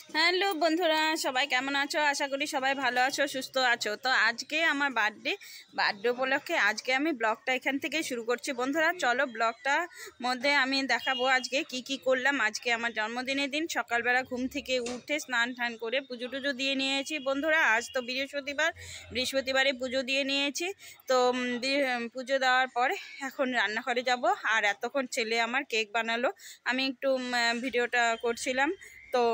Hello বন্ধুরা, সবাই কেমন আছো? আশা করি সবাই ভালো আছো, সুস্থ আছো। তো আজকে আমার বার্থডে উপলক্ষে আজকে আমি ব্লগটা এখান থেকে শুরু করছি। বন্ধুরা চলো, ব্লগটা মধ্যে আমি দেখাবো আজকে কি করলাম। আজকে আমার জন্মদিনের দিন। সকালবেলা ঘুম থেকে উঠে স্নান টান করে পুজো টুজো দিয়ে নিয়েছি। বন্ধুরা আজ তো বৃহস্পতিবারে পুজো দিয়ে নিয়েছি। তো পুজো দেওয়ার পর এখন রান্নাঘরে যাব। আর এতক্ষণ ছেলে আমার কেক বানালো, আমি একটু ভিডিওটা করছিলাম। তো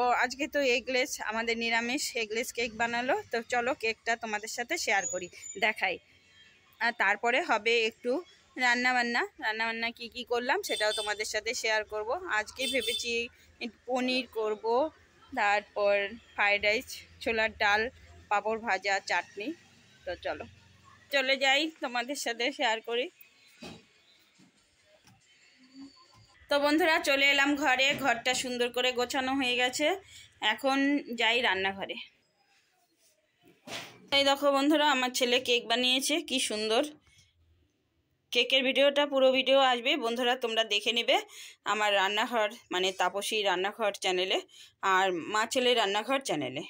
ও আজকে তো এগলেস, আমাদের নিরামিষ এগলেস কেক বানালো। তো চলো কেকটা তোমাদের সাথে শেয়ার করি, দেখাই। আর তারপরে হবে একটু রান্নাবান্না কি করলাম সেটাও তোমাদের সাথে শেয়ার করব। আজকে ভেবেছি পনির করব, তারপর ফ্রাইড রাইস, ছোলার ডাল, পাঁপড় ভাজা, চাটনি। তো চলো চলে যাই, তোমাদের সাথে শেয়ার করি। তো বন্ধুরা চলে এলাম ঘরে। ঘরটা সুন্দর করে গোছানো হয়ে গেছে, এখন যাই রান্নাঘরে। এই দেখো বন্ধুরা, আমার ছেলে কেক বানিয়েছে, কি সুন্দর। কেকের ভিডিওটা পুরো ভিডিও আসবে বন্ধুরা, তোমরা দেখে নেবে আমার রান্নাঘর মানে তাপসী রান্নাঘর চ্যানেলে আর মা ছেলে রান্নাঘর চ্যানেলে,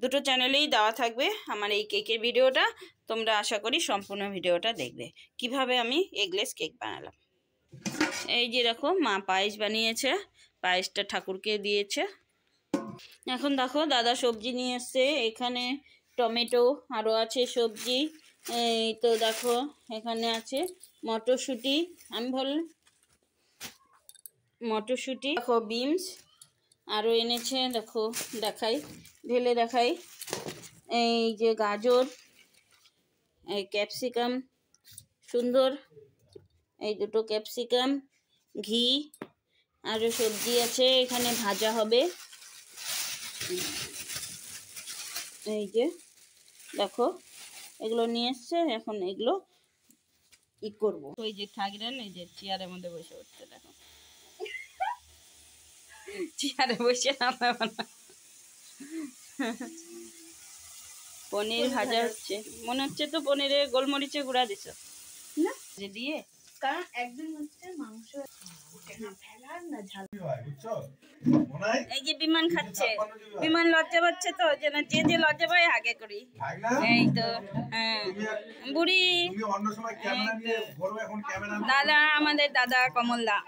দুটো চ্যানেলেই দেওয়া থাকবে আমার এই কেকের ভিডিওটা। তোমরা আশা করি সম্পূর্ণ ভিডিওটা দেখবে কিভাবে আমি এগলেস কেক বানালাম। এই যে দেখো, মা পায়েস বানিয়েছে, পায়েসটা ঠাকুরকে দিয়েছে। এখন দেখো দাদা সবজি নিয়ে এসছে, এখানে টমেটো, আরও আছে সবজি। এই তো দেখো এখানে আছে মটরশুঁটি, মটরশুঁটি, দেখো বিনস আরও এনেছে। দেখো ঢেলে দেখাই। এই যে গাজর, এই ক্যাপসিকাম, সুন্দর এই দুটো ক্যাপসিকাম, ঘি, আরও সবজি আছে এখানে, ভাজা হবে। এই যে দেখো এগুলো নিয়ে এসছে, এখন এগুলো ই করবো। ওই যে ঠাকুরেন এই যে চেয়ারের মধ্যে বসে উঠছে, দেখো চেয়ারে বসে পনির ভাজা হচ্ছে, মনে হচ্ছে তো পনিরে গোলমরিচে গুঁড়া দিছ না যে দিয়ে, কারণ একদিন হচ্ছে মাংস এই যে বিমান খাচ্ছে, বিমান লজ্জা পাচ্ছে তো, যে লজ্জা পায় আগে করি। এই তো হ্যাঁ বুড়ি দাদা, আমাদের দাদা কমলদা।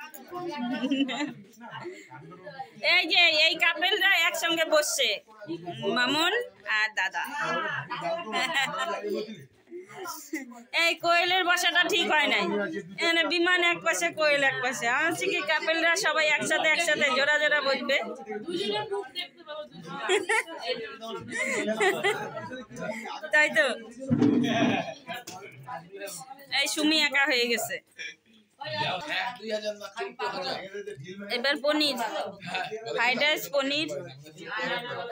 এই যে এই কাপেলরা একসঙ্গে বসছে, মামুন আর দাদা। এই কোয়েলের বসাটা ঠিক হয় নাই, এখানে বিমান এক পাশে, কোয়েল এক পাশে। আমার কি কাপেলরা সবাই একসাথে জোড়া জোড়া বসবে। তাই তো, এই সুমি একা হয়ে গেছে। এবার পনির, ফ্রাইড রাইস, পনির,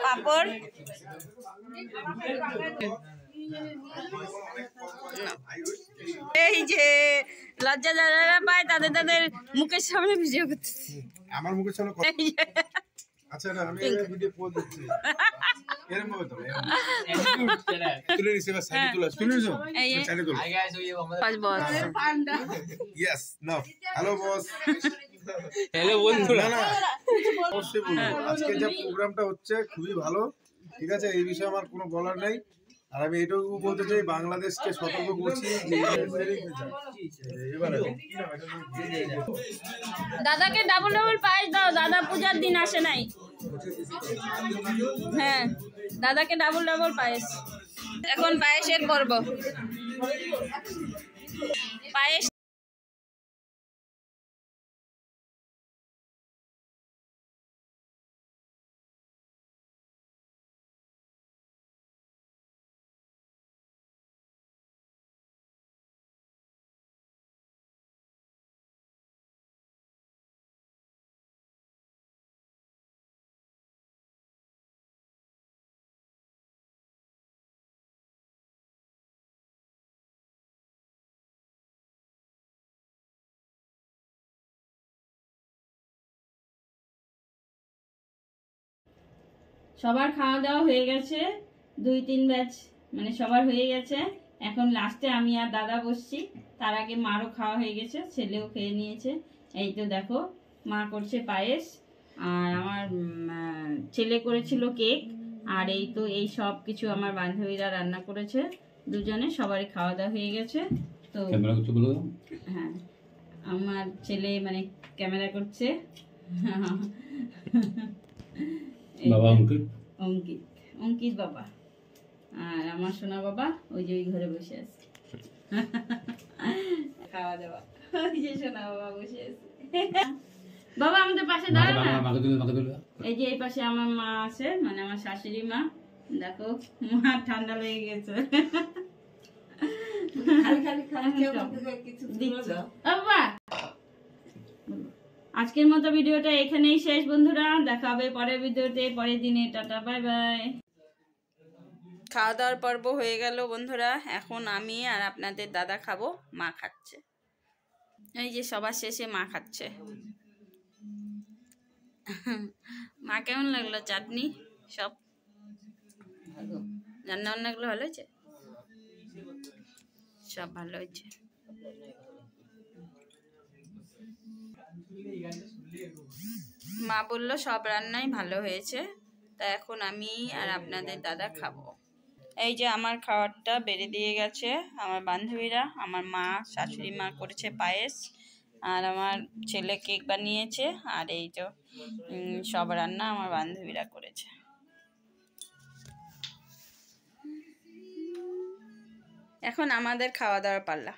পাঁপড়। এই যে লজ্জা যারা পায় তাদের মুখের সামনে ভিডিও করতেছি, আমার মুখের সামনে। আচ্ছা না, আমি ভিডিও পোজ দিচ্ছি এরকম ভাবে তো তুলে নিছে, বা সাইডে তুলে নিছো, সাইডে তুলে। হাই গাইস, ওই আমাদের বস। ইয়েস, নাও হ্যালো বস। হ্যালো বন্ধুরা। না অবশ্যই বলবো, আজকে যে প্রোগ্রামটা হচ্ছে খুবই ভালো, ঠিক আছে, এই বিষয়ে আমার কোনো বলার নাই। আর আমি এটুকু বলতে চাই, বাংলাদেশকে সতর্ক করছি দাদাকে ডাবল পায়েস দাও, দাদা পূজার দিন আসে নাই। হ্যাঁ দাদাকে ডাবল পায়েস। এখন পায়েসের পর্ব, পায়েস। সবার খাওয়া দাওয়া হয়ে গেছে, 2-3 ব্যাচ মানে সবার হয়ে গেছে। এখন লাস্টে আমি আর দাদা বসছি, তার আগে মারও খাওয়া হয়ে গেছে, ছেলেও খেয়ে নিয়েছে। এই তো দেখো মা করছে পায়েস, আর আমার ছেলে করেছিল কেক। আর এই তো এই সব কিছু আমার বান্ধবীরা রান্না করেছে, দুজনে সবারই খাওয়া দাওয়া হয়ে গেছে। তো হ্যাঁ, আমার ছেলে মানে ক্যামেরা করছে, বাবা অঙ্কিত অঙ্কিত বাবা, আর আমার সোনা বাবা ওই যে ওই ঘরে বসে আছে খাওয়া দাওয়া, ওই যে সোনা বাবা বসে আছে। বাবা আমাদের পাশে দাঁড়া না। এই যে এই পাশে আমার মা আছে, মানে আমার শাশুড়ি মা। দেখো মা ঠান্ডা লেগে গেছে। আজকের মতো ভিডিওটা এখানেই শেষ বন্ধুরা, দেখা হবে পরের ভিডিওতে পরের দিনে। Tata bye bye. খাওয়া দাওয়ার পর্ব হয়ে গেল বন্ধুরা, এখন আমি আর আপনাদের দাদা খাবো, মা খাচ্ছে। এই যে সবার শেষে মা খাচ্ছে। মা কেমন লাগলো চাটনি সব? রান্না বান্নাগুলো ভালো হয়েছে? সব ভালো হয়েছে। মা বললো সব রান্নাই ভালো হয়েছে। তা এখন আমি আর আপনাদের দাদা খাবো। এই যে আমার খাবারটা বেড়ে দিয়ে গেছে আমার বান্ধবীরা। আমার মা, শাশুড়ি মা করেছে পায়েস, আর আমার ছেলে কেক বানিয়েছে, আর এই তো সব রান্না আমার বান্ধবীরা করেছে। এখন আমাদের খাওয়া দাওয়ার পাল্লা।